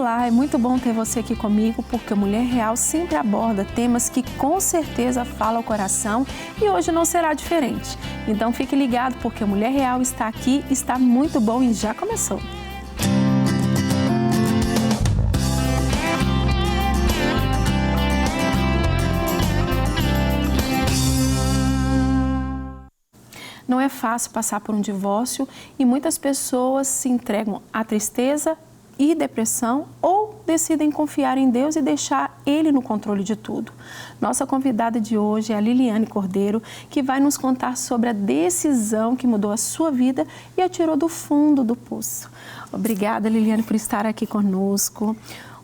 Olá, é muito bom ter você aqui comigo, porque a Mulher Real sempre aborda temas que com certeza falam ao coração e hoje não será diferente. Então fique ligado, porque a Mulher Real está aqui, está muito bom e já começou. Não é fácil passar por um divórcio e muitas pessoas se entregam à tristeza e depressão ou decidem confiar em Deus e deixar Ele no controle de tudo. Nossa convidada de hoje é a Liliane Cordeiro, que vai nos contar sobre a decisão que mudou a sua vida e a tirou do fundo do poço. Obrigada, Liliane, por estar aqui conosco.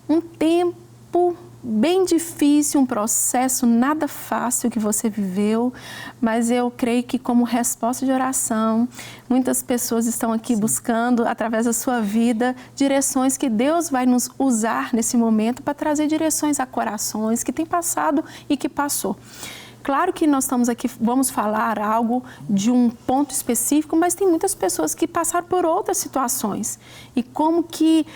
Um tempo bem difícil, um processo nada fácil que você viveu, mas eu creio que como resposta de oração, muitas pessoas estão aqui buscando, através da sua vida, direções que Deus vai nos usar nesse momento para trazer direções a corações que têm passado e que passou. Claro que nós estamos aqui, vamos falar algo de um ponto específico, mas tem muitas pessoas que passaram por outras situações. E como que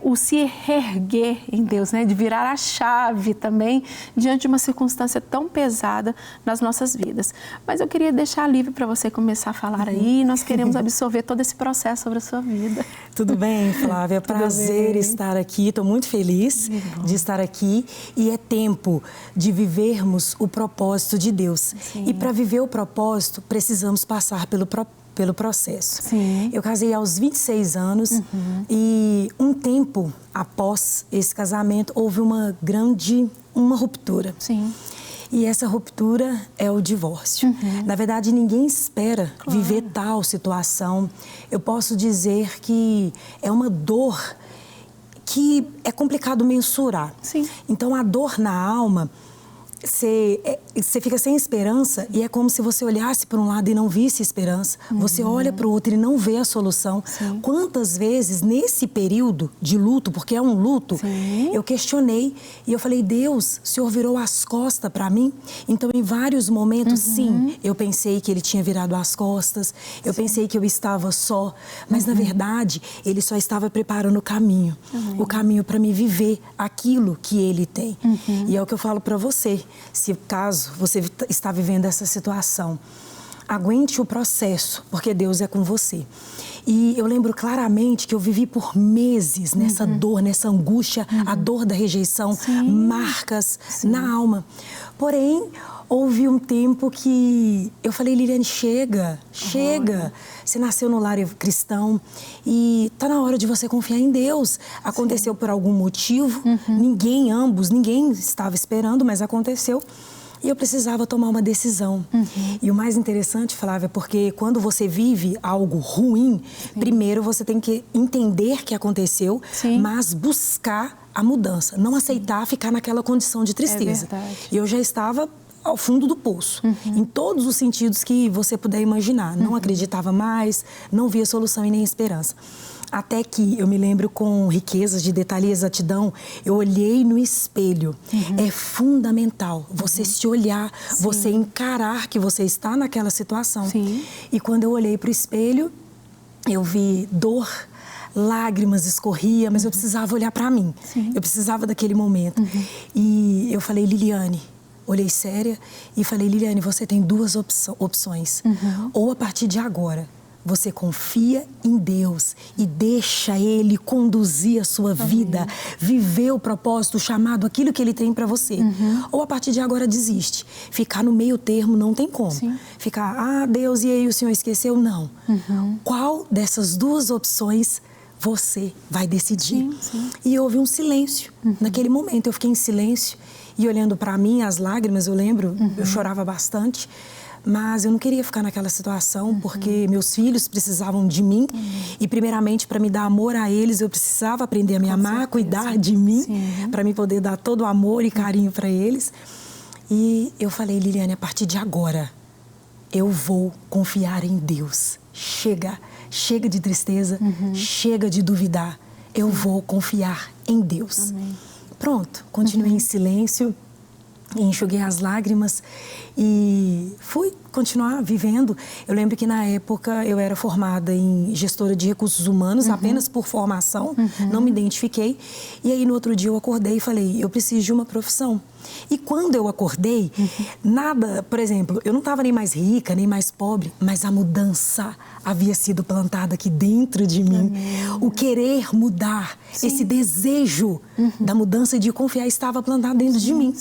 o se reerguer em Deus, né? De virar a chave também diante de uma circunstância tão pesada nas nossas vidas. Mas eu queria deixar livre para você começar a falar aí. Nós queremos absorver todo esse processo sobre a sua vida. Tudo bem, Flávia? É prazer estar aqui. Estou muito feliz de estar aqui. E é tempo de vivermos o propósito de Deus. Sim. E para viver o propósito, precisamos passar pelo processo. Sim. Eu casei aos 26 anos e um tempo após esse casamento houve uma ruptura. Sim. E essa ruptura é o divórcio. Na verdade, ninguém espera viver tal situação. Eu posso dizer que é uma dor que é complicado mensurar. Sim. Então, a dor na alma, você fica sem esperança e é como se você olhasse para um lado e não visse esperança. Você olha para o outro e não vê a solução. Sim. Quantas vezes nesse período de luto, porque é um luto, Sim. eu questionei e eu falei, Deus, o Senhor virou as costas para mim? Então, em vários momentos, sim, eu pensei que Ele tinha virado as costas, eu pensei que eu estava só, mas na verdade, Ele só estava preparando o caminho para me viver aquilo que Ele tem. E é o que eu falo para você. Se caso você está vivendo essa situação, aguente o processo, porque Deus é com você. E eu lembro claramente que eu vivi por meses nessa dor, nessa angústia, a dor da rejeição, marcas na alma. Porém, houve um tempo que eu falei, Liliane, chega. Você nasceu no lar cristão e tá na hora de você confiar em Deus. Aconteceu por algum motivo, ninguém estava esperando, mas aconteceu. E eu precisava tomar uma decisão. E o mais interessante, Flávia, porque quando você vive algo ruim, primeiro você tem que entender que aconteceu, mas buscar a mudança. Não aceitar ficar naquela condição de tristeza. E eu já estava ao fundo do poço, em todos os sentidos que você puder imaginar. Não acreditava mais, não via solução e nem esperança. Até que eu me lembro com riquezas de detalhe e exatidão, eu olhei no espelho. É fundamental você se olhar, você encarar que você está naquela situação. E quando eu olhei para o espelho, eu vi dor, lágrimas escorriam, mas eu precisava olhar para mim. Eu precisava daquele momento. E eu falei, Liliane, olhei séria e falei, Liliane, você tem duas opções. Ou a partir de agora, você confia em Deus e deixa Ele conduzir a sua vida, viver o propósito, o chamado, aquilo que Ele tem para você. Ou a partir de agora desiste. Ficar no meio termo não tem como. Ficar, Deus, e aí o Senhor esqueceu? Não. Qual dessas duas opções você vai decidir? E houve um silêncio. Naquele momento eu fiquei em silêncio e olhando para mim, as lágrimas, eu lembro, eu chorava bastante. Mas eu não queria ficar naquela situação, porque meus filhos precisavam de mim. E primeiramente, para me dar amor a eles, eu precisava aprender a me amar, cuidar de mim, para me poder dar todo o amor e carinho para eles. E eu falei, Liliane, a partir de agora, eu vou confiar em Deus. Chega de tristeza, chega de duvidar. Eu vou confiar em Deus. Pronto, continuei em silêncio. Enxuguei as lágrimas e fui continuar vivendo. Eu lembro que na época eu era formada em gestora de recursos humanos, apenas por formação, não me identifiquei. E aí no outro dia eu acordei e falei, eu preciso de uma profissão. E quando eu acordei, nada, por exemplo, eu não estava nem mais rica, nem mais pobre, mas a mudança havia sido plantada aqui dentro de mim. O querer mudar, esse desejo da mudança e de confiar estava plantado dentro de mim.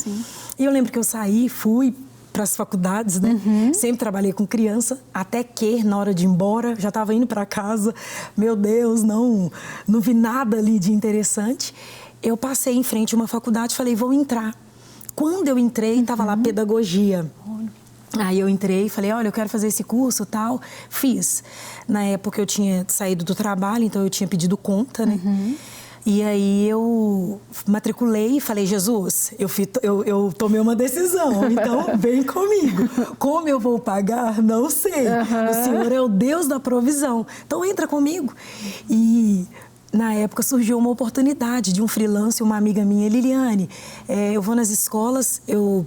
E eu lembro que eu saí, fui para as faculdades, né? Sempre trabalhei com criança, até que na hora de ir embora, já estava indo para casa, meu Deus, não vi nada ali de interessante. Eu passei em frente a uma faculdade e falei, vou entrar. Quando eu entrei, estava lá pedagogia. Aí eu entrei e falei, olha, eu quero fazer esse curso e tal. Fiz. Na época eu tinha saído do trabalho, então eu tinha pedido conta, né? E aí eu matriculei e falei, Jesus, eu tomei uma decisão, então vem comigo. Como eu vou pagar? Não sei. O Senhor é o Deus da provisão. Então entra comigo. E na época surgiu uma oportunidade de um freelance, uma amiga minha, Liliane, eu vou nas escolas, eu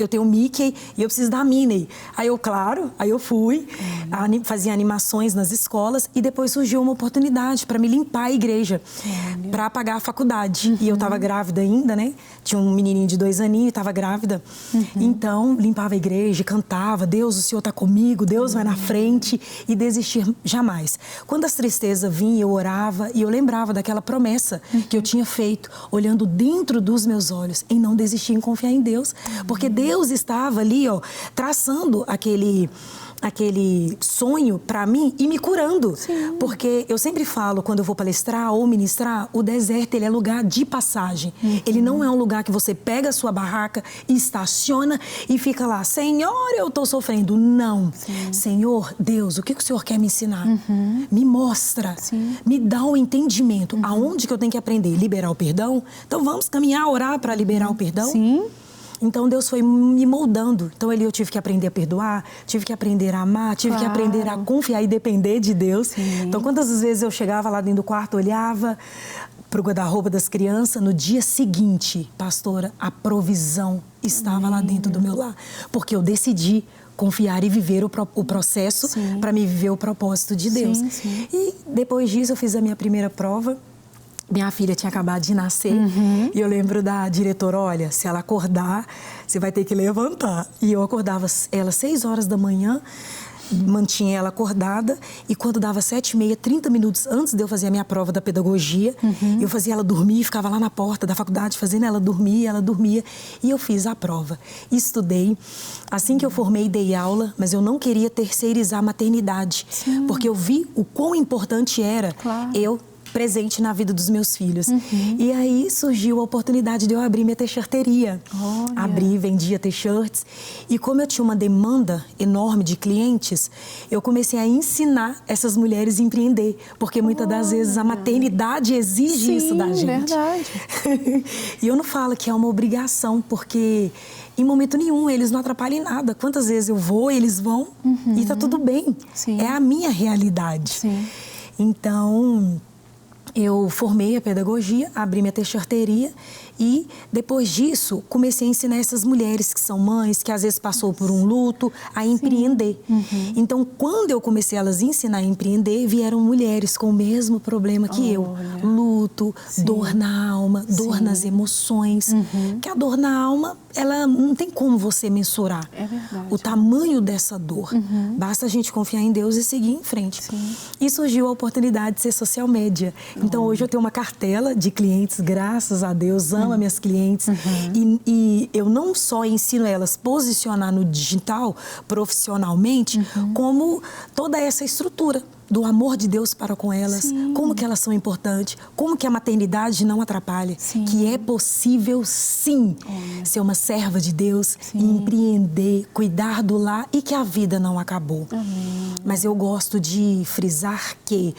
tenho o Mickey e eu preciso da Minnie. Aí eu fui, fazia animações nas escolas e depois surgiu uma oportunidade para me limpar a igreja, para pagar a faculdade. E eu estava grávida ainda, né? Tinha um menininho de 2 aninhos e estava grávida. Então, limpava a igreja, cantava, Deus, o Senhor está comigo, Deus vai na frente, e desistir jamais. Quando as tristezas vinham, eu orava e eu lembrava daquela promessa que eu tinha feito, olhando dentro dos meus olhos, em não desistir, em confiar em Deus. Porque Deus estava ali, ó, traçando aquele sonho para mim e me curando. Porque eu sempre falo, quando eu vou palestrar ou ministrar, o deserto, ele é lugar de passagem. Ele não é um lugar que você pega a sua barraca, estaciona e fica lá, Senhor, eu estou sofrendo. Não. Senhor, Deus, o que o Senhor quer me ensinar? Me mostra, me dá um entendimento. Aonde que eu tenho que aprender? Liberar o perdão? Então vamos caminhar, orar para liberar o perdão? Então Deus foi me moldando. Então eu tive que aprender a perdoar, tive que aprender a amar, tive que aprender a confiar e depender de Deus. Então quantas vezes eu chegava lá dentro do quarto, olhava para o guarda-roupa das crianças, no dia seguinte, pastora, a provisão estava lá dentro do meu lar. Porque eu decidi confiar e viver o processo para me viver o propósito de Deus. E depois disso eu fiz a minha primeira prova. Minha filha tinha acabado de nascer e eu lembro da diretora, olha, se ela acordar, você vai ter que levantar. E eu acordava ela 6 horas da manhã, mantinha ela acordada e quando dava 7h30, 30 minutos antes de eu fazer a minha prova da pedagogia, eu fazia ela dormir, ficava lá na porta da faculdade fazendo ela dormia e eu fiz a prova. Estudei. Assim que eu formei, dei aula, mas eu não queria terceirizar a maternidade, porque eu vi o quão importante era eu presente na vida dos meus filhos. E aí surgiu a oportunidade de eu abrir minha t-shirteria. Abri, vendia t-shirts. E como eu tinha uma demanda enorme de clientes, eu comecei a ensinar essas mulheres a empreender. Porque muitas das vezes a maternidade exige isso da gente. Verdade. E eu não falo que é uma obrigação, porque em momento nenhum eles não atrapalham em nada. Quantas vezes eu vou, eles vão e tá tudo bem. É a minha realidade. Então eu formei a pedagogia, abri minha t-shirteria e depois disso comecei a ensinar essas mulheres que são mães, que às vezes passou por um luto, a empreender. Então quando eu comecei elas a ensinar a empreender, vieram mulheres com o mesmo problema que eu. Luto, dor na alma, dor nas emoções. Que a dor na alma, ela não tem como você mensurar o tamanho dessa dor. Basta a gente confiar em Deus e seguir em frente. E surgiu a oportunidade de ser social media. Então hoje eu tenho uma cartela de clientes, graças a Deus, amo as minhas clientes. E eu não só ensino elas a posicionar no digital profissionalmente, como toda essa estrutura do amor de Deus para com elas, como que elas são importantes, como que a maternidade não atrapalha, que é possível sim ser uma serva de Deus, e empreender, cuidar do lar e que a vida não acabou. Mas eu gosto de frisar que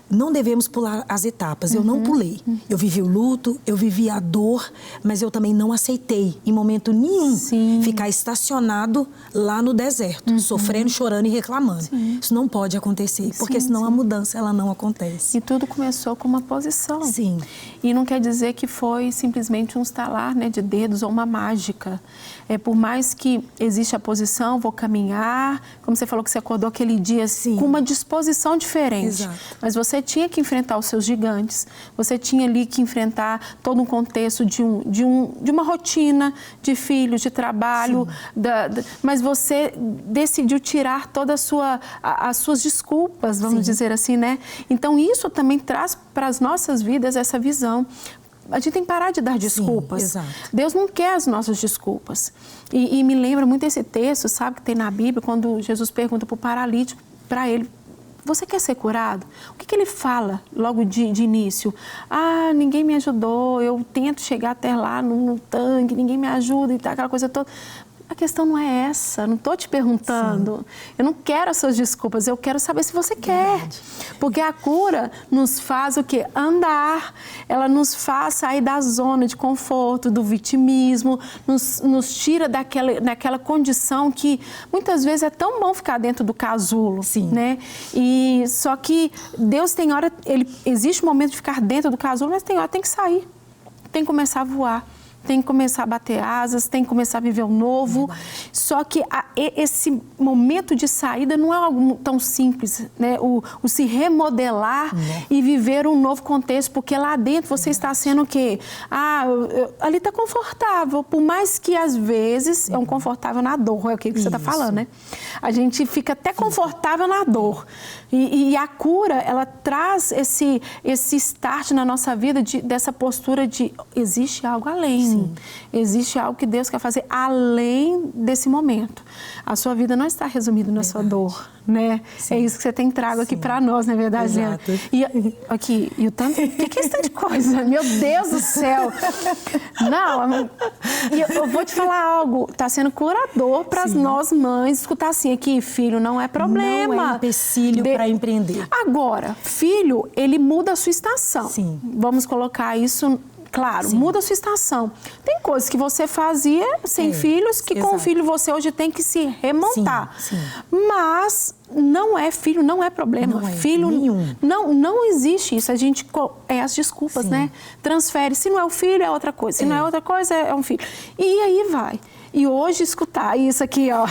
não devemos pular as etapas. Eu não pulei. Eu vivi o luto, eu vivi a dor, mas eu também não aceitei em momento nenhum ficar estacionado lá no deserto, sofrendo, chorando e reclamando. Isso não pode acontecer, porque porque senão a mudança ela não acontece. E tudo começou com uma posição. Sim. E não quer dizer que foi simplesmente um estalar, né, de dedos ou uma mágica. Por mais que exista a posição, vou caminhar, como você falou que você acordou aquele dia com uma disposição diferente. Exato. Mas você tinha que enfrentar os seus gigantes, você tinha ali que enfrentar todo um contexto de uma rotina, de filhos, de trabalho, mas você decidiu tirar todas as suas desculpas, vamos dizer assim, né? Então isso também traz para as nossas vidas essa visão. A gente tem que parar de dar desculpas. Sim, exato. Deus não quer as nossas desculpas. E me lembra muito esse texto, sabe, que tem na Bíblia, quando Jesus pergunta para o paralítico, para ele, você quer ser curado? O que ele fala logo de início? Ah, ninguém me ajudou, eu tento chegar até lá no tanque, ninguém me ajuda e tal, aquela coisa toda. A questão não é essa, não estou te perguntando. Eu não quero as suas desculpas, eu quero saber se você quer. Porque a cura nos faz o quê? Andar. Ela nos faz sair da zona de conforto, do vitimismo, nos tira daquela condição que muitas vezes é tão bom ficar dentro do casulo. Né? E só que Deus tem hora, existe um momento de ficar dentro do casulo, mas tem hora tem que sair, tem que começar a voar. Tem que começar a bater asas, tem que começar a viver o novo. Só que esse momento de saída não é algo tão simples, né? O se remodelar e viver um novo contexto, porque lá dentro você está sendo o quê? Ali está confortável, por mais que às vezes é um confortável na dor, é o que você está falando, né? A gente fica até confortável na dor. E a cura, ela traz esse start na nossa vida dessa postura de existe algo além. Existe algo que Deus quer fazer além desse momento. A sua vida não está resumida na sua dor, né? É isso que você tem trago aqui para nós, não é verdade, Liana? E o tanto... O que é esse tanto de coisa? Meu Deus do céu! Não, eu vou te falar algo. Está sendo curador para nós mães escutar assim, aqui, filho, não é problema. Não é empecilho para empreender. Agora, filho, ele muda a sua estação. Vamos colocar isso... Claro, muda a sua estação. Tem coisas que você fazia sem filhos, que com o filho você hoje tem que se remontar. Mas não é filho, não é problema. Não é filho nenhum. Não existe isso. A gente as desculpas, né? Transfere. Se não é o filho, é outra coisa. Se não é outra coisa, é um filho. E aí vai. E hoje escutar isso aqui, ó,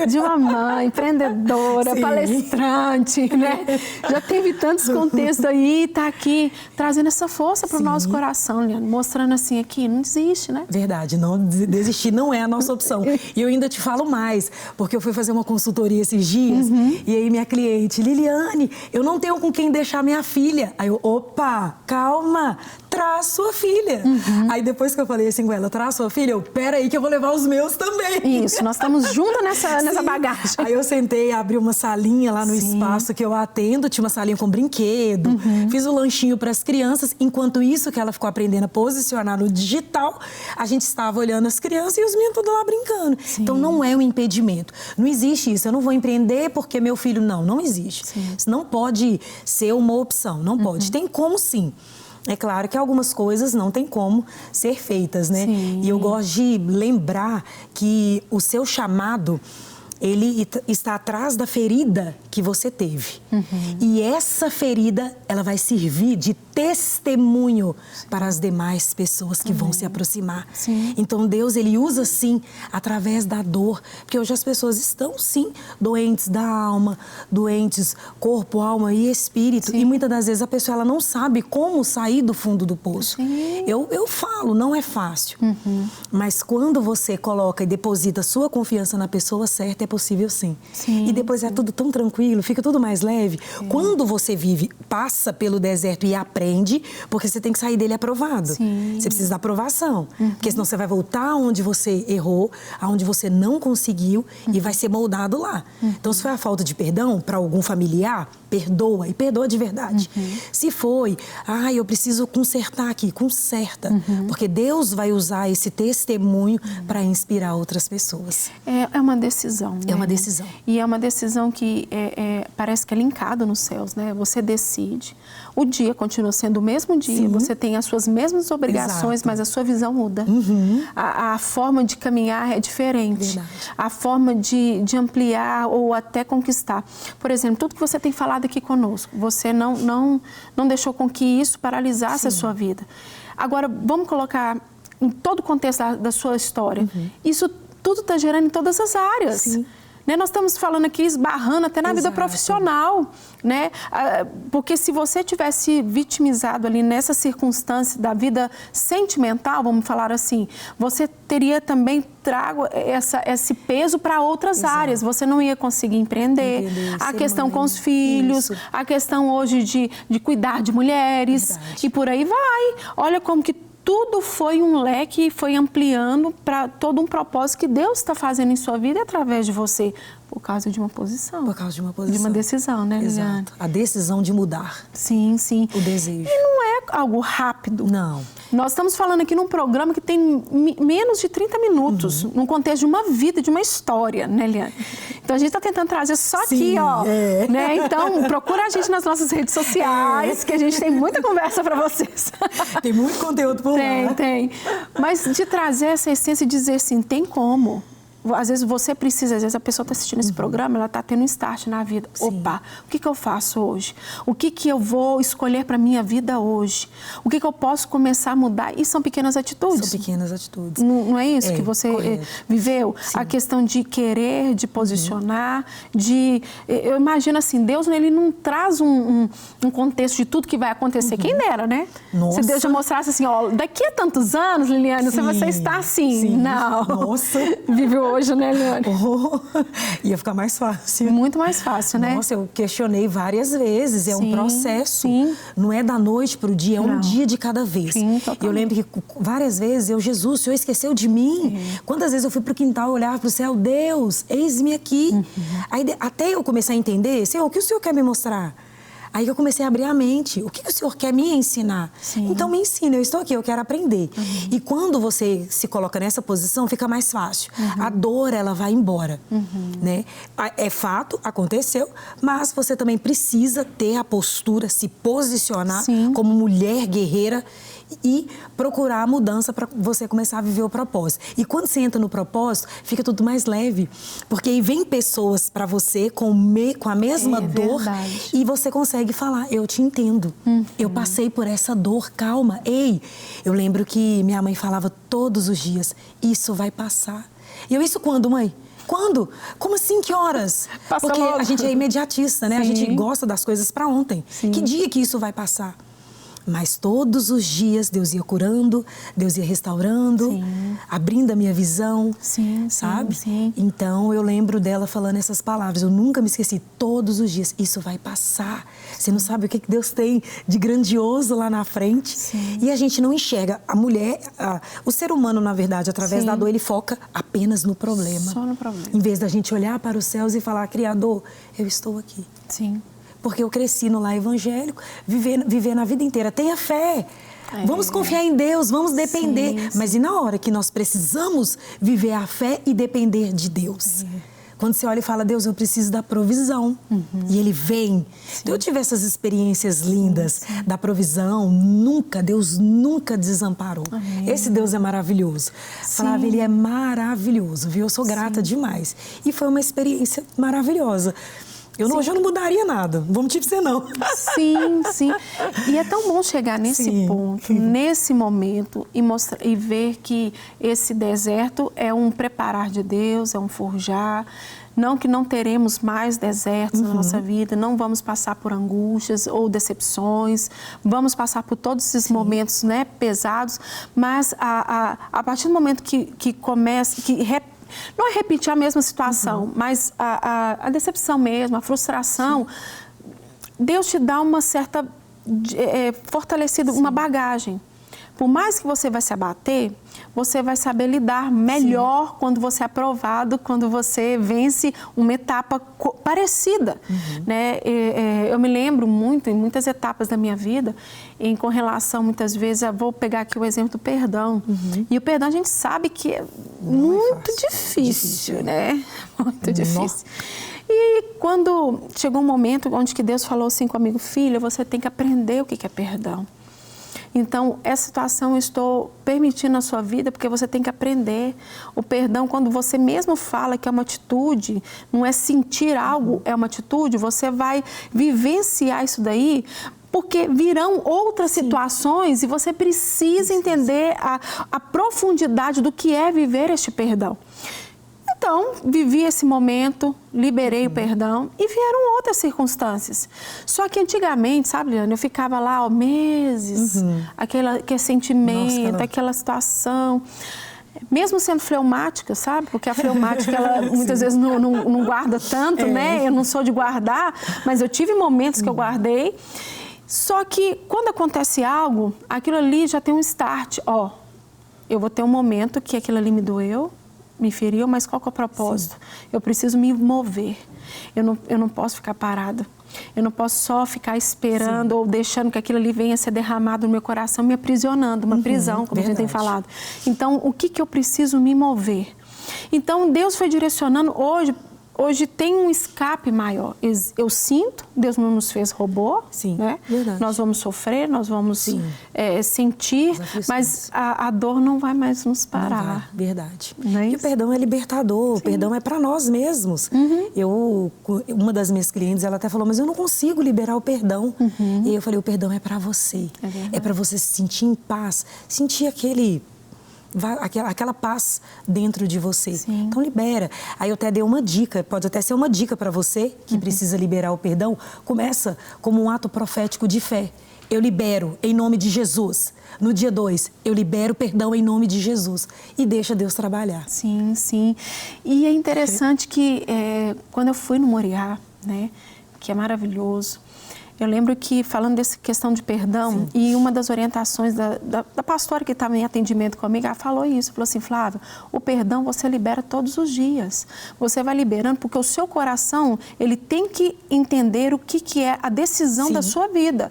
de uma mãe empreendedora, palestrante, né? Já teve tantos contextos aí, tá aqui trazendo essa força para o nosso coração, Liana, mostrando assim aqui, não desiste, né? Verdade, não desistir não é a nossa opção. E eu ainda te falo mais, porque eu fui fazer uma consultoria esses dias e aí minha cliente, Liliane, eu não tenho com quem deixar minha filha. Aí eu, opa, calma, traz sua filha. Aí depois que eu falei assim com ela, traz sua filha, eu, peraí que eu vou levar os meus também. Isso, nós estamos juntas nessa bagagem. Aí eu sentei, abri uma salinha lá no espaço que eu atendo, tinha uma salinha com brinquedo, fiz o lanchinho para as crianças, enquanto isso que ela ficou aprendendo a posicionar no digital, a gente estava olhando as crianças e os meninos tudo lá brincando. Então não é um impedimento, não existe isso, eu não vou empreender porque meu filho, não existe. Isso não pode ser uma opção, não pode, tem como sim. É claro que algumas coisas não tem como ser feitas, né? E eu gosto de lembrar que o seu chamado, ele está atrás da ferida que você teve. E essa ferida, ela vai servir de testemunho para as demais pessoas que vão se aproximar. Então Deus, ele usa sim através da dor, porque hoje as pessoas estão sim doentes da alma, doentes corpo, alma e espírito, e muitas das vezes a pessoa ela não sabe como sair do fundo do poço. Eu falo, não é fácil, mas quando você coloca e deposita sua confiança na pessoa certa, é possível sim. E depois é tudo tão tranquilo, fica tudo mais leve. Quando você vive, passa pelo deserto e aprende, porque você tem que sair dele aprovado. Você precisa da aprovação, porque senão você vai voltar onde você errou, aonde você não conseguiu e vai ser moldado lá. Então, se foi a falta de perdão para algum familiar, perdoa, e perdoa de verdade. Se foi, eu preciso consertar aqui, conserta, porque Deus vai usar esse testemunho para inspirar outras pessoas. É uma decisão, né? É uma decisão. E é uma decisão que parece que é linkada nos céus, né? Você decide. o dia continua sendo o mesmo dia, Sim. você tem as suas mesmas obrigações, Exato. mas a sua visão muda. A forma de caminhar é diferente. Verdade. A forma de ampliar ou até conquistar. Por exemplo, tudo que você tem falado aqui conosco, você não deixou com que isso paralisasse a sua vida. Agora, vamos colocar em todo o contexto da sua história. Isso tudo está gerando em todas as áreas. Sim. Né? Nós estamos falando aqui, esbarrando até na vida profissional, né? Porque se você tivesse vitimizado ali nessa circunstância da vida sentimental, vamos falar assim, você teria também trago esse peso para outras áreas. Você não ia conseguir empreender, a questão com os filhos, a questão hoje de cuidar de mulheres, e por aí vai. Olha como que tudo foi um leque e foi ampliando para todo um propósito que Deus está fazendo em sua vida e através de você, por causa de uma posição. Por causa de uma posição. De uma decisão, né, Liliane? Exato. A decisão de mudar. Sim, sim. O desejo. E não é algo rápido. Não. Nós estamos falando aqui num programa que tem menos de 30 minutos, num contexto de uma vida, de uma história, né, Liliane? Então, a gente está tentando trazer só aqui, ó. Né? Então, procura a gente nas nossas redes sociais, que a gente tem muita conversa para vocês. Tem muito conteúdo por lá. Tem. Mas de trazer essa essência e dizer assim, tem como. Às vezes você precisa, às vezes a pessoa está assistindo esse programa, ela está tendo um start na vida. Sim. Opa, o que eu faço hoje? O que eu vou escolher para a minha vida hoje? O que eu posso começar a mudar? E são pequenas atitudes. São pequenas atitudes. Não é isso que você viveu? Sim. A questão de querer, de posicionar, eu imagino assim, Deus ele não traz um contexto de tudo que vai acontecer. Quem dera, né? Nossa. Se Deus já mostrasse assim, ó, daqui a tantos anos, Liliane, você vai estar assim. Sim. Não. Nossa. Vive hoje, né, Liliane? Ia ficar mais fácil. Muito mais fácil, né? Nossa, eu questionei várias vezes. É um processo. Sim. Não é da noite para o dia, é um dia de cada vez. Sim, e eu lembro que várias vezes o Senhor esqueceu de mim. Quantas vezes eu fui para o quintal olhar para o céu, Deus, eis-me aqui. Aí, até eu começar a entender, Senhor, o que o Senhor quer me mostrar? Aí eu comecei a abrir a mente. O que o Senhor quer me ensinar? Sim. Então me ensina, eu estou aqui, eu quero aprender. E quando você se coloca nessa posição, fica mais fácil. A dor, ela vai embora. Né? É fato, aconteceu, mas você também precisa ter a postura, se posicionar como mulher guerreira e procurar a mudança para você começar a viver o propósito. E quando você entra no propósito, fica tudo mais leve. Porque aí vem pessoas para você com a mesma dor e você consegue falar, eu te entendo. Eu passei por essa dor, calma. Ei, eu lembro que minha mãe falava todos os dias, isso vai passar. E eu, isso quando, mãe? Quando? Como assim? Que horas? Porque a gente é imediatista, né? A gente gosta das coisas para ontem. Que dia que isso vai passar? Mas todos os dias Deus ia curando, Deus ia restaurando, abrindo a minha visão, sabe? Então eu lembro dela falando essas palavras, eu nunca me esqueci, todos os dias, isso vai passar. Você não sabe o que Deus tem de grandioso lá na frente. E a gente não enxerga. A mulher, o ser humano, na verdade, através da dor, ele foca apenas no problema. Só no problema. Em vez da gente olhar para os céus e falar, Criador, eu estou aqui. Porque eu cresci no lar evangélico, viver na vida inteira. Tenha fé. Vamos confiar em Deus, vamos depender. Mas e na hora que nós precisamos viver a fé e depender de Deus? Quando você olha e fala, Deus, eu preciso da provisão. E Ele vem. Então, eu tive essas experiências lindas da provisão. Deus nunca desamparou. Esse Deus é maravilhoso. Falava, Ele é maravilhoso, viu? Eu sou grata demais. E foi uma experiência maravilhosa. Hoje eu não mudaria nada, vou mentir pra você não. Sim. E é tão bom chegar nesse ponto, nesse momento e ver que esse deserto é um preparar de Deus, é um forjar. Não que não teremos mais desertos na nossa vida, não vamos passar por angústias ou decepções, vamos passar por todos esses momentos, né, pesados, mas a partir do momento que começa, não é repetir a mesma situação, mas a decepção mesmo, a frustração, Deus te dá uma certa fortalecida, uma bagagem. Por mais que você vai se abater, você vai saber lidar melhor quando você é aprovado, quando você vence uma etapa parecida. Né? Eu me lembro muito, em muitas etapas da minha vida, com relação, muitas vezes, vou pegar aqui o exemplo do perdão. E o perdão a gente sabe que é muito difícil, né? Muito difícil. E quando chegou um momento onde que Deus falou assim comigo, filha, você tem que aprender o que é perdão. Então, essa situação eu estou permitindo na sua vida porque você tem que aprender. O perdão, quando você mesmo fala que é uma atitude, não é sentir algo, é uma atitude, você vai vivenciar isso daí, porque virão outras situações e você precisa entender a profundidade do que é viver este perdão. Então, vivi esse momento, liberei o perdão e vieram outras circunstâncias. Só que antigamente, sabe, Liana, eu ficava lá meses, aquele sentimento, Nossa, aquela situação. Mesmo sendo fleumática, sabe? Porque a fleumática, ela muitas vezes não guarda tanto, né? Eu não sou de guardar, mas eu tive momentos que eu guardei. Só que quando acontece algo, aquilo ali já tem um start. Ó, eu vou ter um momento que aquilo ali me doeu, me feriu, mas qual que é o propósito? Sim. Eu preciso me mover. Eu não posso ficar parada. Eu não posso só ficar esperando ou deixando que aquilo ali venha ser derramado no meu coração, me aprisionando, uma prisão, como a gente tem falado. Então, o que eu preciso me mover? Então, Deus foi direcionando Hoje tem um escape maior. Eu sinto, Deus não nos fez robô, Sim, né? Verdade. Nós vamos sofrer, nós vamos sentir, mas a dor não vai mais nos parar. Verdade. Não é e o perdão é libertador, Sim. O perdão é para nós mesmos. Uma das minhas clientes, ela até falou, mas eu não consigo liberar o perdão. E aí eu falei, o perdão é para você. É para você se sentir em paz, sentir aquela paz dentro de você. Sim. Então libera. Aí eu até dei uma dica, pode até ser uma dica para você que precisa liberar o perdão. Começa como um ato profético de fé. Eu libero em nome de Jesus. No dia 2, eu libero perdão em nome de Jesus. E deixa Deus trabalhar. Sim, sim. E é interessante que quando eu fui no Moriá, né, que é maravilhoso, eu lembro que, falando dessa questão de perdão, Sim. e uma das orientações da pastora que estava em atendimento comigo, ela falou isso, falou assim, Flávia, o perdão você libera todos os dias. Você vai liberando porque o seu coração, ele tem que entender o que é a decisão Sim. da sua vida.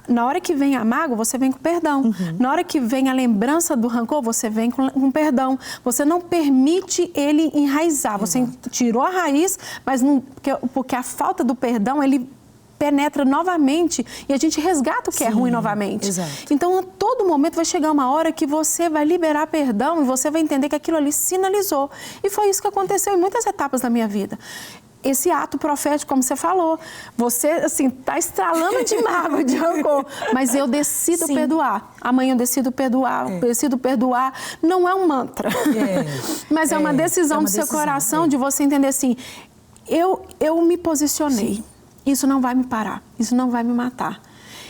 Na hora que vem a mágoa, você vem com perdão. Na hora que vem a lembrança do rancor, você vem com perdão. Você não permite ele enraizar. Exato. Você tirou a raiz, mas não, porque a falta do perdão, ele penetra novamente e a gente resgata o que Sim, é ruim novamente. Exato. Então, a todo momento vai chegar uma hora que você vai liberar perdão e você vai entender que aquilo ali sinalizou. E foi isso que aconteceu em muitas etapas da minha vida. Esse ato profético, como você falou, você, assim, está estralando de mágoa, de rancor, mas eu decido Sim. perdoar. Amanhã eu decido perdoar, decido perdoar. Não é um mantra, mas é uma decisão do seu coração de você entender assim, eu me posicionei. Sim. Isso não vai me parar, isso não vai me matar.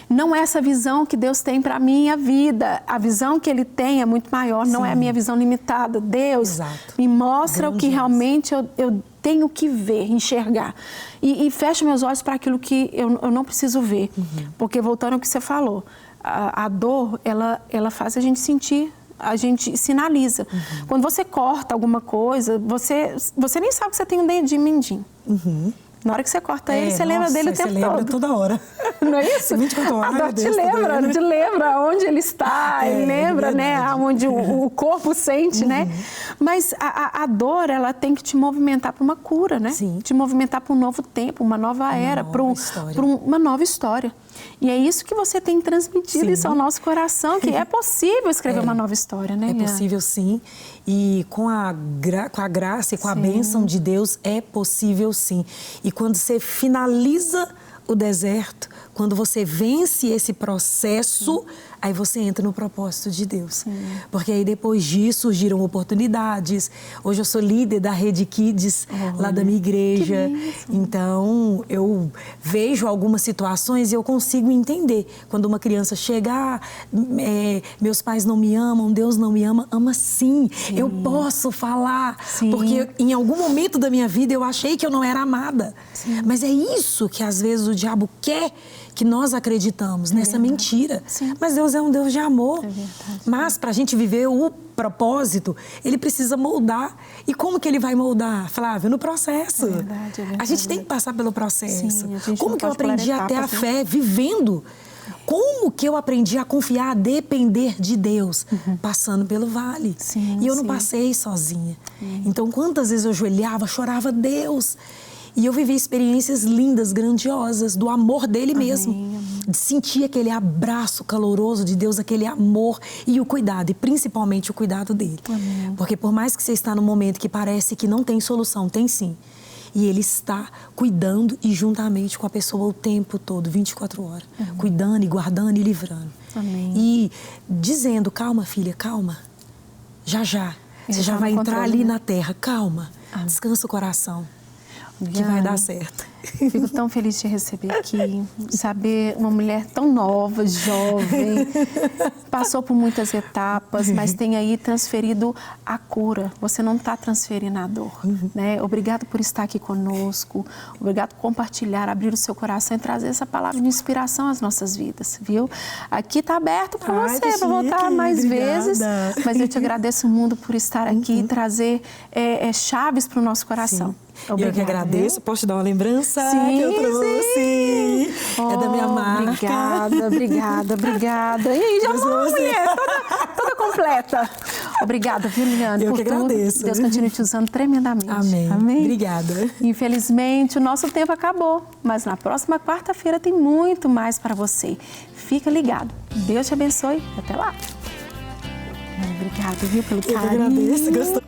Não é essa visão que Deus tem para a minha vida. A visão que Ele tem é muito maior, Sim. não é a minha visão limitada. Deus Exato. Me mostra o que realmente eu tenho que ver, enxergar. E fecho meus olhos para aquilo que eu não preciso ver. Porque, voltando ao que você falou, a dor, ela faz a gente sentir, a gente sinaliza. Quando você corta alguma coisa, você nem sabe que você tem um dedinho mindinho. Na hora que você corta ele, você lembra dele o tempo todo. Você lembra toda hora. Não é isso? 24 horas. A dor te lembra onde ele está, lembra, né, onde o corpo sente, né? Mas a dor, ela tem que te movimentar para uma cura, né? Sim. Te movimentar para um novo tempo, uma nova era, para uma nova história. E é isso que você tem transmitido isso ao nosso coração, que é possível escrever uma nova história, né, Liana? É possível, sim. E com a graça e com a bênção de Deus, é possível, sim. E quando você finaliza o deserto, quando você vence esse processo, aí você entra no propósito de Deus. Sim. Porque aí depois disso surgiram oportunidades. Hoje eu sou líder da Rede Kids, lá da minha igreja. Então, eu vejo algumas situações e eu consigo entender. Quando uma criança chega, meus pais não me amam, Deus não me ama. Ama sim, eu posso falar. Sim. Porque em algum momento da minha vida eu achei que eu não era amada. Sim. Mas é isso que às vezes o diabo quer que nós acreditamos, nessa mentira. Sim. Mas Deus é um Deus de amor. Mas para a gente viver o propósito, Ele precisa moldar. E como que Ele vai moldar, Flávia? No processo. É verdade. A gente tem que passar pelo processo. Sim, como que eu aprendi a ter a fé vivendo? Como que eu aprendi a confiar, a depender de Deus, passando pelo vale? Sim, e eu não passei sozinha. Então, quantas vezes eu ajoelhava, chorava, Deus... E eu vivi experiências lindas, grandiosas, do amor dele mesmo. Amém. De sentir aquele abraço caloroso de Deus, aquele amor e o cuidado, e principalmente o cuidado dele. Amém. Porque por mais que você está num momento que parece que não tem solução, tem sim. E ele está cuidando e juntamente com a pessoa o tempo todo, 24 horas. Cuidando e guardando e livrando. Amém. E dizendo, calma filha, calma. Já já. Você já vai entrar controle, ali né? na terra, calma. Descansa o coração. Que vai dar certo. Fico tão feliz de te receber aqui, saber uma mulher tão nova, jovem, passou por muitas etapas, mas tem aí transferido a cura. Você não está transferindo a dor, né? Obrigado por estar aqui conosco, obrigado por compartilhar, abrir o seu coração e trazer essa palavra de inspiração às nossas vidas, viu? Aqui está aberto para você, para voltar mais vezes, mas eu te agradeço muito por estar aqui e trazer chaves para o nosso coração. Sim. Obrigada, eu que agradeço. Posso te dar uma lembrança sim, que eu trouxe? É da minha marca. Obrigada. E aí, já foi uma mulher toda completa. Obrigada, viu, Liliane, eu por que tudo. agradeço. Deus continue te usando tremendamente. Amém. Obrigada. Infelizmente, o nosso tempo acabou, mas na próxima quarta-feira tem muito mais para você. Fica ligado. Deus te abençoe. Até lá. Obrigada, viu, pelo carinho. Eu que agradeço. Gostou?